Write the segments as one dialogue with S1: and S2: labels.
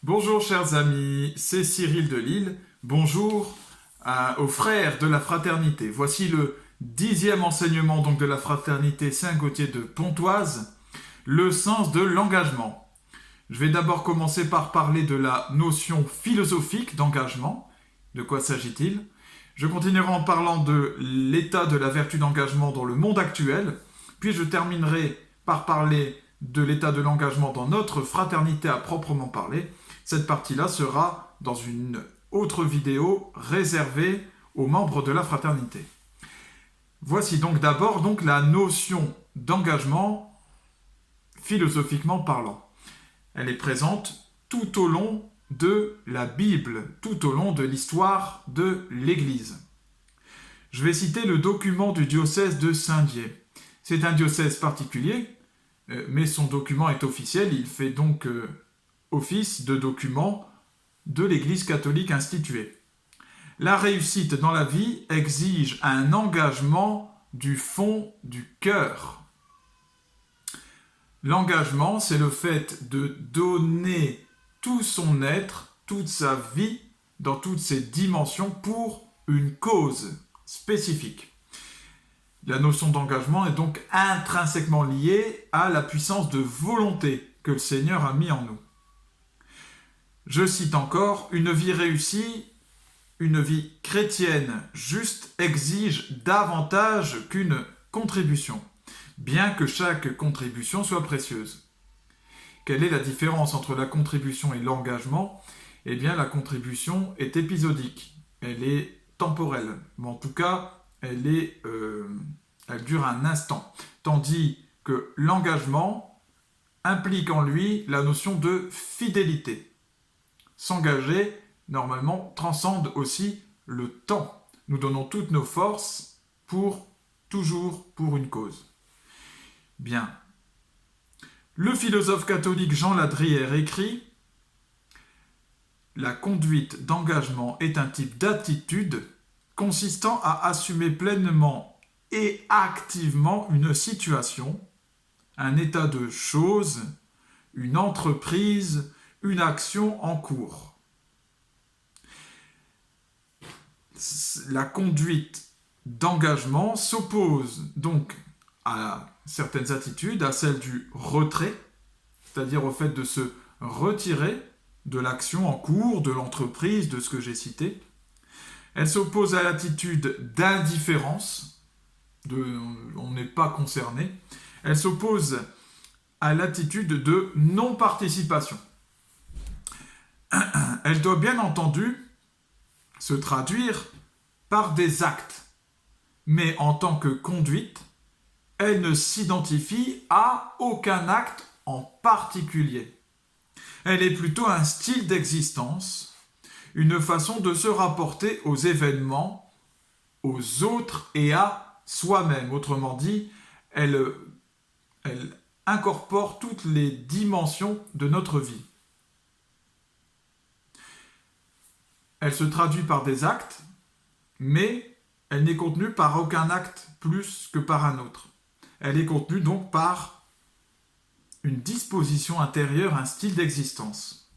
S1: Bonjour chers amis, c'est Cyril de Lille. Bonjour aux frères de la fraternité. Voici le 10e enseignement donc de la fraternité Saint-Gauthier de Pontoise, le sens de l'engagement. Je vais d'abord commencer par parler de la notion philosophique d'engagement. De quoi s'agit-il? Je continuerai en parlant de l'état de la vertu d'engagement dans le monde actuel, puis je terminerai par parler de l'état de l'engagement dans notre fraternité à proprement parler. Cette partie-là sera dans une autre vidéo réservée aux membres de la fraternité. Voici donc d'abord la notion d'engagement philosophiquement parlant. Elle est présente tout au long de la Bible, tout au long de l'histoire de l'Église. Je vais citer le document du diocèse de Saint-Dié. C'est un diocèse particulier, mais son document est officiel, il fait donc office de document de l'Église catholique instituée. La réussite dans la vie exige un engagement du fond du cœur. L'engagement, c'est le fait de donner tout son être, toute sa vie, dans toutes ses dimensions pour une cause spécifique. La notion d'engagement est donc intrinsèquement liée à la puissance de volonté que le Seigneur a mis en nous. Je cite encore, une vie réussie, une vie chrétienne juste exige davantage qu'une contribution, bien que chaque contribution soit précieuse. Quelle est la différence entre la contribution et l'engagement? Eh bien, la contribution est épisodique, elle est temporelle, mais en tout cas, elle dure un instant, tandis que l'engagement implique en lui la notion de fidélité. S'engager, normalement, transcende aussi le temps. Nous donnons toutes nos forces toujours pour une cause. Bien. Le philosophe catholique Jean Ladrière écrit « La conduite d'engagement est un type d'attitude consistant à assumer pleinement et activement une situation, un état de choses, une entreprise, une action en cours. » La conduite d'engagement s'oppose donc à certaines attitudes, à celle du retrait, c'est-à-dire au fait de se retirer de l'action en cours, de l'entreprise, de ce que j'ai cité. Elle s'oppose à l'attitude d'indifférence, on n'est pas concerné. Elle s'oppose à l'attitude de non-participation. Elle doit bien entendu se traduire par des actes, mais en tant que conduite, elle ne s'identifie à aucun acte en particulier. Elle est plutôt un style d'existence, une façon de se rapporter aux événements, aux autres et à soi-même. Autrement dit, elle incorpore toutes les dimensions de notre vie. Elle se traduit par des actes, mais elle n'est contenue par aucun acte plus que par un autre. Elle est contenue donc par une disposition intérieure, un style d'existence.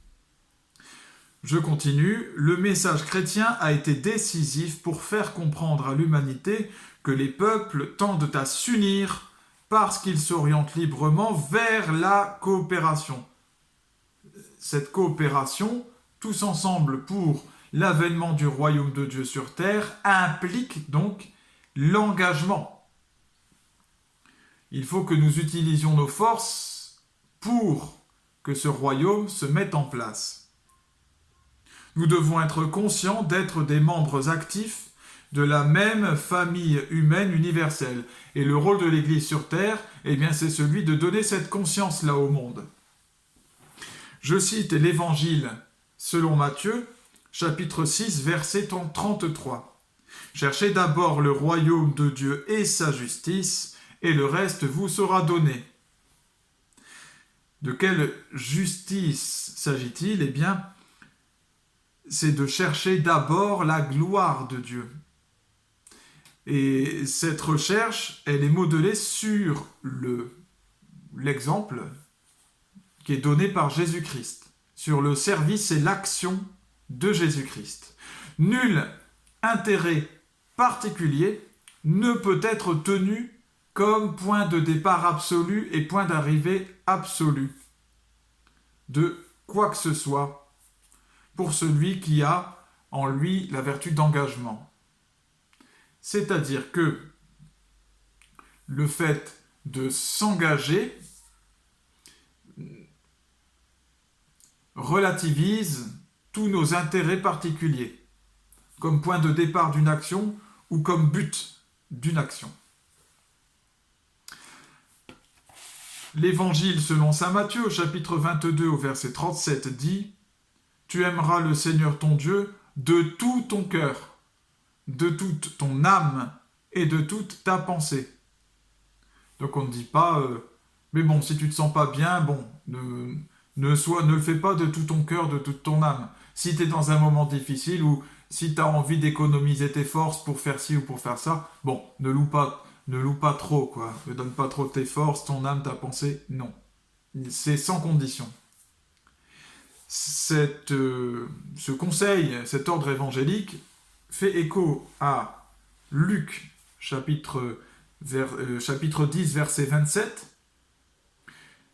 S1: Je continue. Le message chrétien a été décisif pour faire comprendre à l'humanité que les peuples tendent à s'unir parce qu'ils s'orientent librement vers la coopération. Cette coopération, tous ensemble pour l'avènement du royaume de Dieu sur terre, implique donc l'engagement. Il faut que nous utilisions nos forces pour que ce royaume se mette en place. Nous devons être conscients d'être des membres actifs de la même famille humaine universelle. Et le rôle de l'Église sur terre, c'est celui de donner cette conscience-là au monde. Je cite l'Évangile selon Matthieu, chapitre 6, verset 33. « Cherchez d'abord le royaume de Dieu et sa justice, et le reste vous sera donné. » De quelle justice s'agit-il? C'est de chercher d'abord la gloire de Dieu. Et cette recherche, elle est modelée sur l'exemple qui est donné par Jésus-Christ. sur le service et l'action de Jésus-Christ. Nul intérêt particulier ne peut être tenu comme point de départ absolu et point d'arrivée absolu de quoi que ce soit pour celui qui a en lui la vertu d'engagement. C'est-à-dire que le fait de s'engager relativise tous nos intérêts particuliers, comme point de départ d'une action ou comme but d'une action. L'Évangile selon saint Matthieu, au chapitre 22, au verset 37, dit « Tu aimeras le Seigneur ton Dieu de tout ton cœur, de toute ton âme et de toute ta pensée. » Donc on ne dit pas mais bon, si tu ne te sens pas bien, bon, ne le fais pas de tout ton cœur, de toute ton âme. Si tu es dans un moment difficile ou si tu as envie d'économiser tes forces pour faire ci ou pour faire ça, bon, ne loue pas trop, quoi. Ne donne pas trop tes forces, ton âme, ta pensée, non. C'est sans condition. Ce conseil, cet ordre évangélique, fait écho à Luc, chapitre 10, verset 27,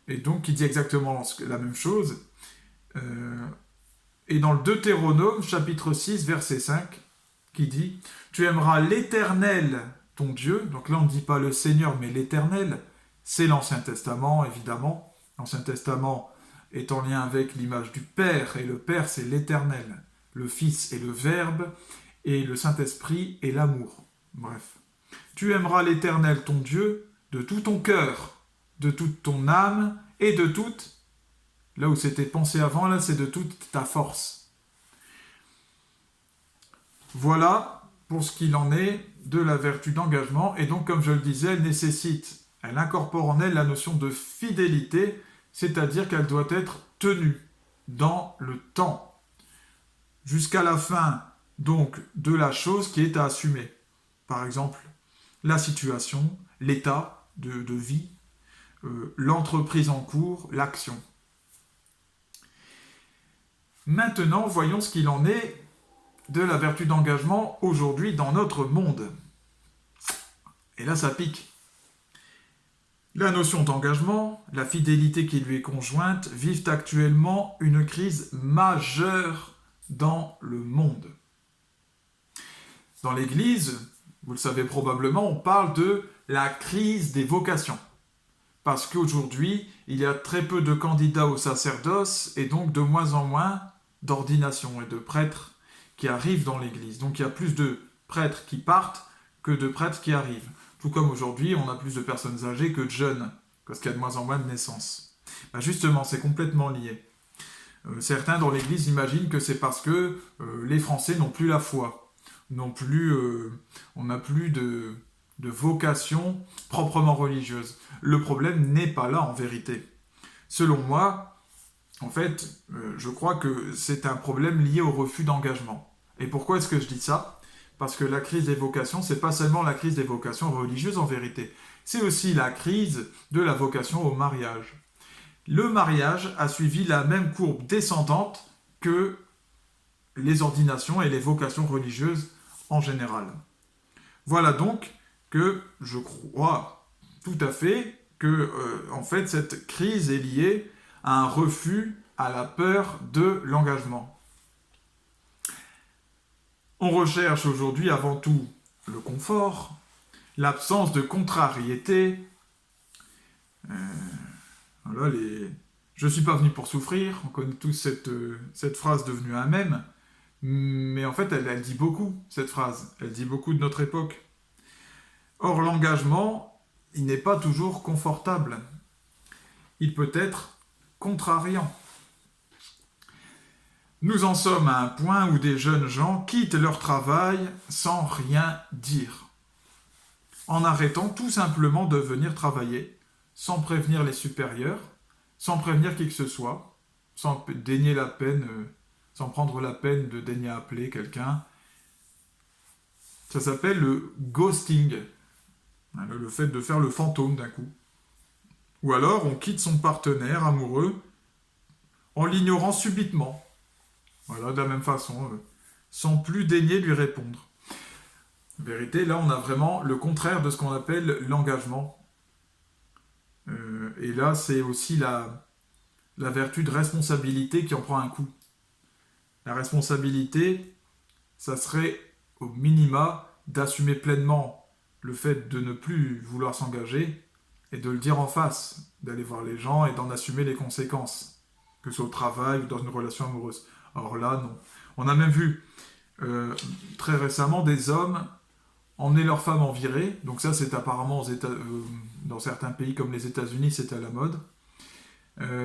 S1: et donc qui dit exactement la même chose. Et dans le Deutéronome, chapitre 6, verset 5, qui dit « Tu aimeras l'Éternel, ton Dieu », donc là on ne dit pas le Seigneur, mais l'Éternel, c'est l'Ancien Testament, évidemment. L'Ancien Testament est en lien avec l'image du Père, et le Père c'est l'Éternel. Le Fils est le Verbe, et le Saint-Esprit est l'amour. Bref. « Tu aimeras l'Éternel, ton Dieu, de tout ton cœur, de toute ton âme, et de toute... » Là où c'était pensé avant, là, c'est de toute ta force. Voilà pour ce qu'il en est de la vertu d'engagement. Et donc, comme je le disais, elle incorpore en elle la notion de fidélité, c'est-à-dire qu'elle doit être tenue dans le temps, jusqu'à la fin, donc, de la chose qui est à assumer. Par exemple, la situation, l'état de vie, l'entreprise en cours, l'action. Maintenant, voyons ce qu'il en est de la vertu d'engagement aujourd'hui dans notre monde. Et là, ça pique. La notion d'engagement, la fidélité qui lui est conjointe, vivent actuellement une crise majeure dans le monde. Dans l'Église, vous le savez probablement, on parle de la crise des vocations. Parce qu'aujourd'hui, il y a très peu de candidats au sacerdoce et donc de moins en moins d'ordination et de prêtres qui arrivent dans l'Église. Donc il y a plus de prêtres qui partent que de prêtres qui arrivent. Tout comme aujourd'hui, on a plus de personnes âgées que de jeunes, parce qu'il y a de moins en moins de naissances. Ben justement, c'est complètement lié. Certains dans l'Église imaginent que c'est parce que les Français n'ont plus la foi, on n'a plus de vocation proprement religieuse. Le problème n'est pas là en vérité. Selon moi, en fait, je crois que c'est un problème lié au refus d'engagement. Et pourquoi est-ce que je dis ça ? Parce que la crise des vocations, c'est pas seulement la crise des vocations religieuses en vérité, c'est aussi la crise de la vocation au mariage. Le mariage a suivi la même courbe descendante que les ordinations et les vocations religieuses en général. Voilà donc que je crois tout à fait que en fait, cette crise est liée à un refus, à la peur de l'engagement. On recherche aujourd'hui avant tout le confort, l'absence de contrariété. Voilà, je ne suis pas venu pour souffrir, on connaît tous cette phrase devenue un mème, mais en fait elle dit beaucoup, cette phrase, elle dit beaucoup de notre époque. Or l'engagement, il n'est pas toujours confortable, il peut être contrariant. Nous en sommes à un point où des jeunes gens quittent leur travail sans rien dire, en arrêtant tout simplement de venir travailler, sans prévenir les supérieurs, sans prévenir qui que ce soit, sans daigner la peine, sans prendre la peine de daigner appeler quelqu'un. Ça s'appelle le ghosting, le fait de faire le fantôme d'un coup. Ou alors on quitte son partenaire amoureux, en l'ignorant subitement. Voilà, de la même façon, sans plus daigner lui répondre. En vérité, là, on a vraiment le contraire de ce qu'on appelle l'engagement. Et là, c'est aussi la vertu de responsabilité qui en prend un coup. La responsabilité, ça serait au minima d'assumer pleinement le fait de ne plus vouloir s'engager et de le dire en face, d'aller voir les gens et d'en assumer les conséquences, que ce soit au travail ou dans une relation amoureuse. Or là, non. On a même vu très récemment des hommes emmener leurs femmes en virée, donc ça c'est apparemment dans certains pays comme les États-Unis, c'est à la mode.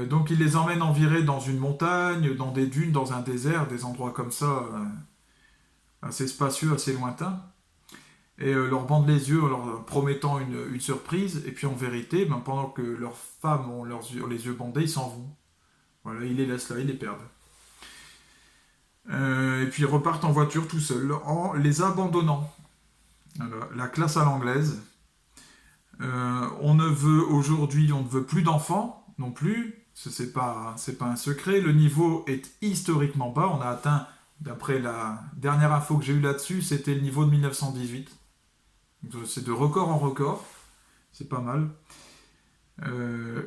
S1: Donc ils les emmènent en virée dans une montagne, dans des dunes, dans un désert, des endroits comme ça, assez spacieux, assez lointains, et leur bandent les yeux en leur promettant une surprise, et puis en vérité, ben, pendant que leurs femmes ont les yeux bandés, ils s'en vont. Voilà, ils les laissent là, ils les perdent. Et puis ils repartent en voiture tout seuls, en les abandonnant. Voilà, la classe à l'anglaise. On ne veut plus d'enfants non plus. C'est pas un secret. Le niveau est historiquement bas. On a atteint, d'après la dernière info que j'ai eue là-dessus, c'était le niveau de 1918. Donc, c'est de record en record. C'est pas mal.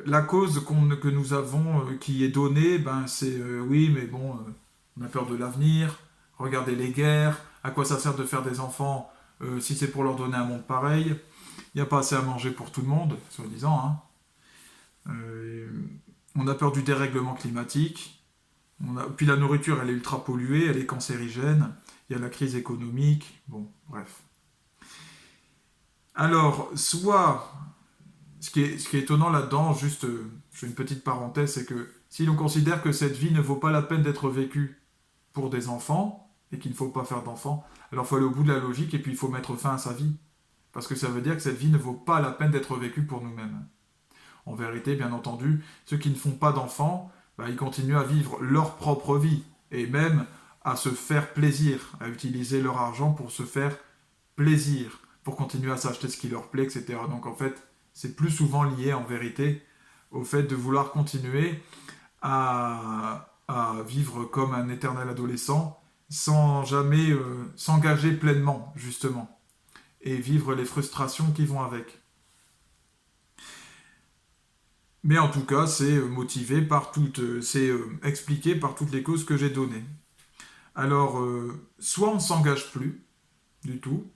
S1: La cause que nous avons, qui est donnée, ben, c'est oui, mais bon, on a peur de l'avenir. Regardez les guerres. À quoi ça sert de faire des enfants si c'est pour leur donner un monde pareil? Il n'y a pas assez à manger pour tout le monde, soi-disant. Hein. On a peur du dérèglement climatique. Puis la nourriture, elle est ultra polluée, elle est cancérigène. Il y a la crise économique. Bon, bref. Alors, soit, ce qui est étonnant là-dedans, juste, je fais une petite parenthèse, c'est que si l'on considère que cette vie ne vaut pas la peine d'être vécue pour des enfants, et qu'il ne faut pas faire d'enfants, alors il faut aller au bout de la logique et puis il faut mettre fin à sa vie. Parce que ça veut dire que cette vie ne vaut pas la peine d'être vécue pour nous-mêmes. En vérité, bien entendu, ceux qui ne font pas d'enfants, bah, ils continuent à vivre leur propre vie, et même à se faire plaisir, à utiliser leur argent pour se faire plaisir, pour continuer à s'acheter ce qui leur plaît, etc. Donc en fait, c'est plus souvent lié en vérité au fait de vouloir continuer à vivre comme un éternel adolescent sans jamais s'engager pleinement, justement, et vivre les frustrations qui vont avec. Mais en tout cas, c'est motivé par c'est expliqué par toutes les causes que j'ai données. Alors, soit on ne s'engage plus du tout,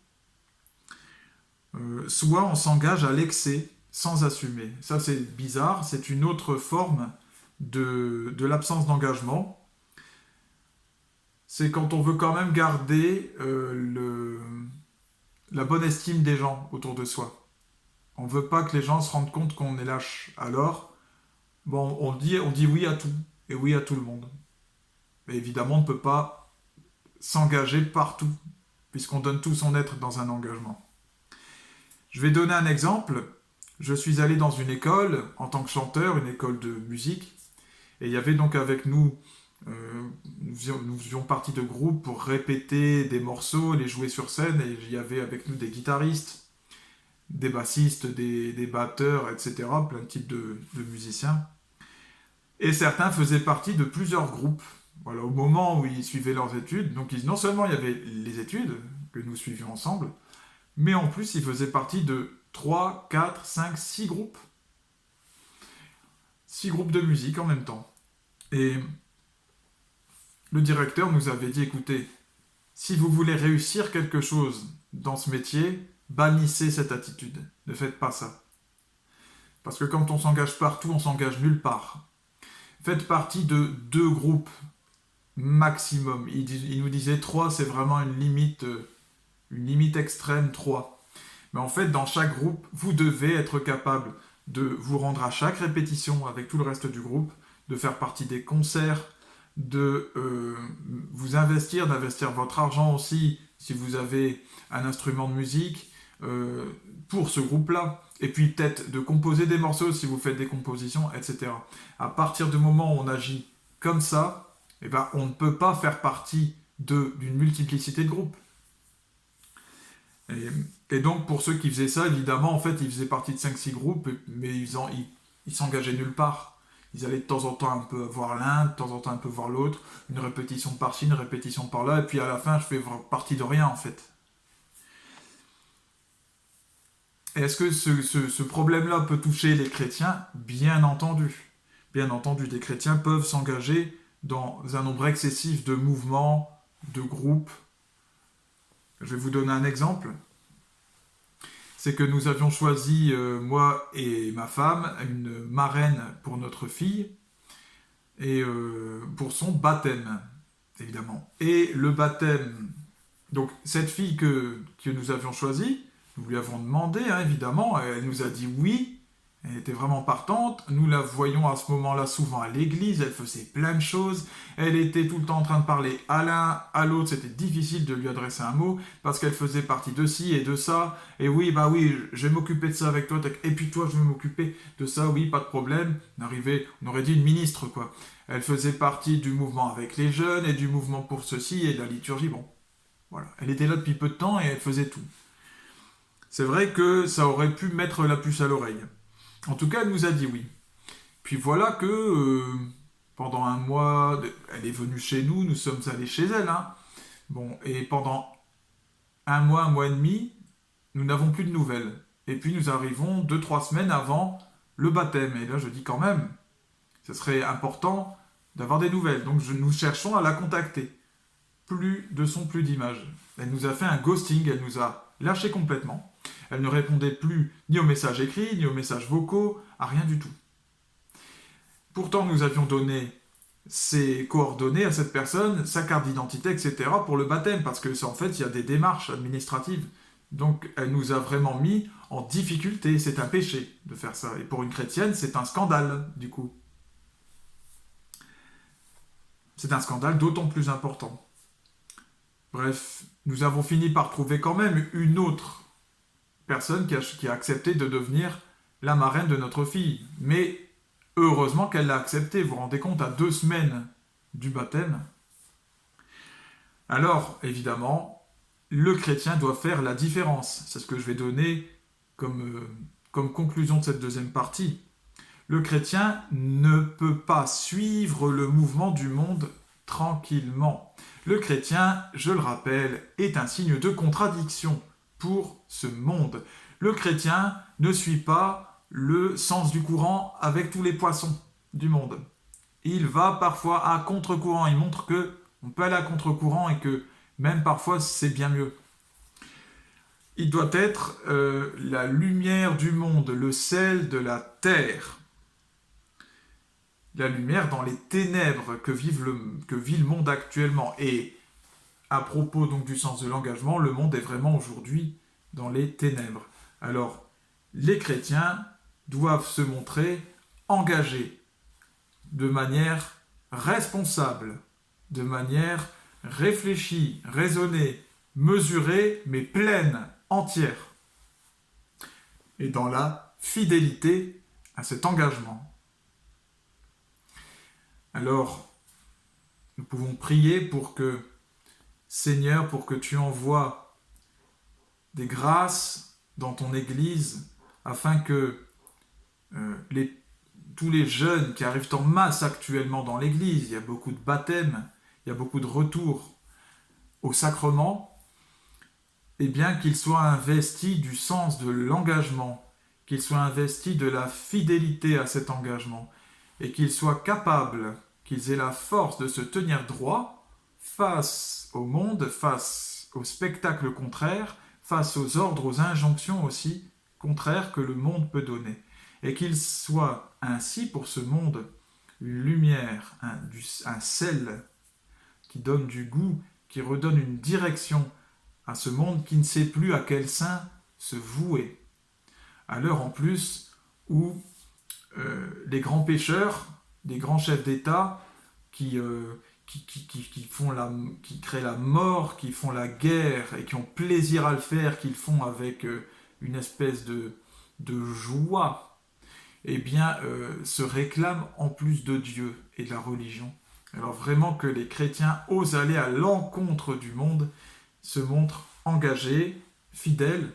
S1: soit on s'engage à l'excès sans assumer. Ça, c'est bizarre, c'est une autre forme de l'absence d'engagement. C'est quand on veut quand même garder la bonne estime des gens autour de soi. On ne veut pas que les gens se rendent compte qu'on est lâche. Alors, bon, on dit oui à tout, et oui à tout le monde. Mais évidemment, on ne peut pas s'engager partout, puisqu'on donne tout son être dans un engagement. Je vais donner un exemple. Je suis allé dans une école, en tant que chanteur, une école de musique, et il y avait donc avec nous, nous faisions partie de groupes pour répéter des morceaux, les jouer sur scène, et il y avait avec nous des guitaristes, des bassistes, des batteurs, etc., plein de types de musiciens. Et certains faisaient partie de plusieurs groupes. Voilà, au moment où ils suivaient leurs études, donc non seulement il y avait les études que nous suivions ensemble, mais en plus ils faisaient partie de 3, 4, 5, 6 groupes. 6 groupes de musique en même temps. Et le directeur nous avait dit, écoutez, si vous voulez réussir quelque chose dans ce métier, bannissez cette attitude. Ne faites pas ça. Parce que quand on s'engage partout, on s'engage nulle part. Faites partie de 2 groupes maximum. Il nous disait 3, c'est vraiment une limite extrême, 3. Mais en fait, dans chaque groupe, vous devez être capable de vous rendre à chaque répétition avec tout le reste du groupe, de faire partie des concerts, de vous d'investir votre argent aussi, si vous avez un instrument de musique, pour ce groupe-là. Et puis peut-être de composer des morceaux si vous faites des compositions, etc. À partir du moment où on agit comme ça, eh ben, on ne peut pas faire partie d'une multiplicité de groupes. Et donc pour ceux qui faisaient ça, évidemment, en fait, ils faisaient partie de 5-6 groupes, mais ils s'engageaient nulle part. Ils allaient de temps en temps un peu voir l'un, de temps en temps un peu voir l'autre, une répétition par-ci, une répétition par-là, et puis à la fin, je fais partie de rien en fait. Et est-ce que ce problème-là peut toucher les chrétiens? Bien entendu. Bien entendu, des chrétiens peuvent s'engager dans un nombre excessif de mouvements, de groupes. Je vais vous donner un exemple. C'est que nous avions choisi, moi et ma femme, une marraine pour notre fille et pour son baptême, évidemment. Et le baptême, donc cette fille que nous avions choisie, nous lui avons demandé, hein, évidemment, elle nous a dit oui, elle était vraiment partante, nous la voyons à ce moment-là souvent à l'église, elle faisait plein de choses, elle était tout le temps en train de parler à l'un, à l'autre, c'était difficile de lui adresser un mot, parce qu'elle faisait partie de ci et de ça, et oui, bah oui, je vais m'occuper de ça avec toi, et puis toi, je vais m'occuper de ça, oui, pas de problème, on aurait dit une ministre, quoi. Elle faisait partie du mouvement avec les jeunes, et du mouvement pour ceci, et de la liturgie, bon, voilà. Elle était là depuis peu de temps, et elle faisait tout. C'est vrai que ça aurait pu mettre la puce à l'oreille. En tout cas, elle nous a dit oui. Puis voilà que pendant un mois, elle est venue chez nous, nous sommes allés chez elle. Hein. Bon, et pendant un mois et demi, nous n'avons plus de nouvelles. Et puis nous arrivons 2-3 semaines avant le baptême. Et là, je dis quand même, ce serait important d'avoir des nouvelles. Donc nous cherchons à la contacter. Plus de son, plus d'image. Elle nous a fait un ghosting, elle nous a lâché complètement. Elle ne répondait plus ni aux messages écrits, ni aux messages vocaux, à rien du tout. Pourtant, nous avions donné ses coordonnées à cette personne, sa carte d'identité, etc. pour le baptême, parce que en fait, il y a des démarches administratives. Donc, elle nous a vraiment mis en difficulté. C'est un péché de faire ça. Et pour une chrétienne, c'est un scandale, du coup. C'est un scandale d'autant plus important. Bref, nous avons fini par trouver quand même une autre personne qui a accepté de devenir la marraine de notre fille. Mais heureusement qu'elle l'a accepté. Vous vous rendez compte, à 2 semaines du baptême. Alors, évidemment, le chrétien doit faire la différence. C'est ce que je vais donner comme conclusion de cette deuxième partie. Le chrétien ne peut pas suivre le mouvement du monde tranquillement. Le chrétien, je le rappelle, est un signe de contradiction pour ce monde. Le chrétien ne suit pas le sens du courant avec tous les poissons du monde. Il va parfois à contre-courant. Il montre que on peut aller à contre-courant et que même parfois c'est bien mieux. Il doit être la lumière du monde, le sel de la terre. La lumière dans les ténèbres que vit le monde actuellement. Et à propos donc du sens de l'engagement, le monde est vraiment aujourd'hui dans les ténèbres. Alors, les chrétiens doivent se montrer engagés de manière responsable, de manière réfléchie, raisonnée, mesurée, mais pleine, entière. Et dans la fidélité à cet engagement. Alors, nous pouvons prier pour que, Seigneur, pour que tu envoies des grâces dans ton Église, afin que tous les jeunes qui arrivent en masse actuellement dans l'Église, il y a beaucoup de baptêmes, il y a beaucoup de retours au sacrement, eh bien qu'ils soient investis du sens de l'engagement, qu'ils soient investis de la fidélité à cet engagement, et qu'ils soient capables, qu'ils aient la force de se tenir droit face au monde, face au spectacle contraire, face aux ordres, aux injonctions aussi contraires que le monde peut donner. Et qu'ils soient ainsi pour ce monde une lumière, un sel qui donne du goût, qui redonne une direction à ce monde qui ne sait plus à quel saint se vouer. À l'heure en plus où les grands pécheurs, les grands chefs d'État qui créent la mort, qui font la guerre et qui ont plaisir à le faire, qui le font avec une espèce de joie, eh bien, se réclament en plus de Dieu et de la religion. Alors vraiment que les chrétiens osent aller à l'encontre du monde, se montrent engagés, fidèles,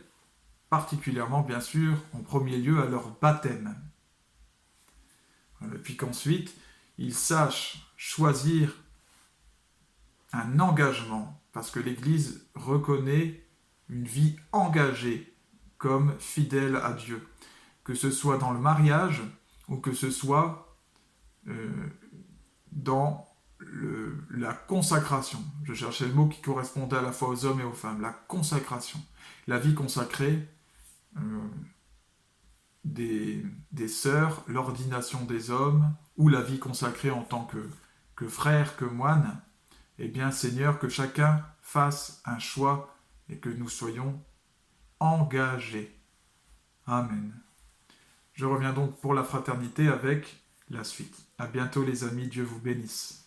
S1: particulièrement bien sûr, en premier lieu à leur baptême. Et puis qu'ensuite, ils sachent choisir un engagement, parce que l'Église reconnaît une vie engagée comme fidèle à Dieu, que ce soit dans le mariage ou que ce soit dans la consacration. Je cherchais le mot qui correspondait à la fois aux hommes et aux femmes, la consacration. La vie consacrée des sœurs, l'ordination des hommes, ou la vie consacrée en tant que frère, que moine. Eh bien, Seigneur, que chacun fasse un choix et que nous soyons engagés. Amen. Je reviens donc pour la fraternité avec la suite. À bientôt les amis, Dieu vous bénisse.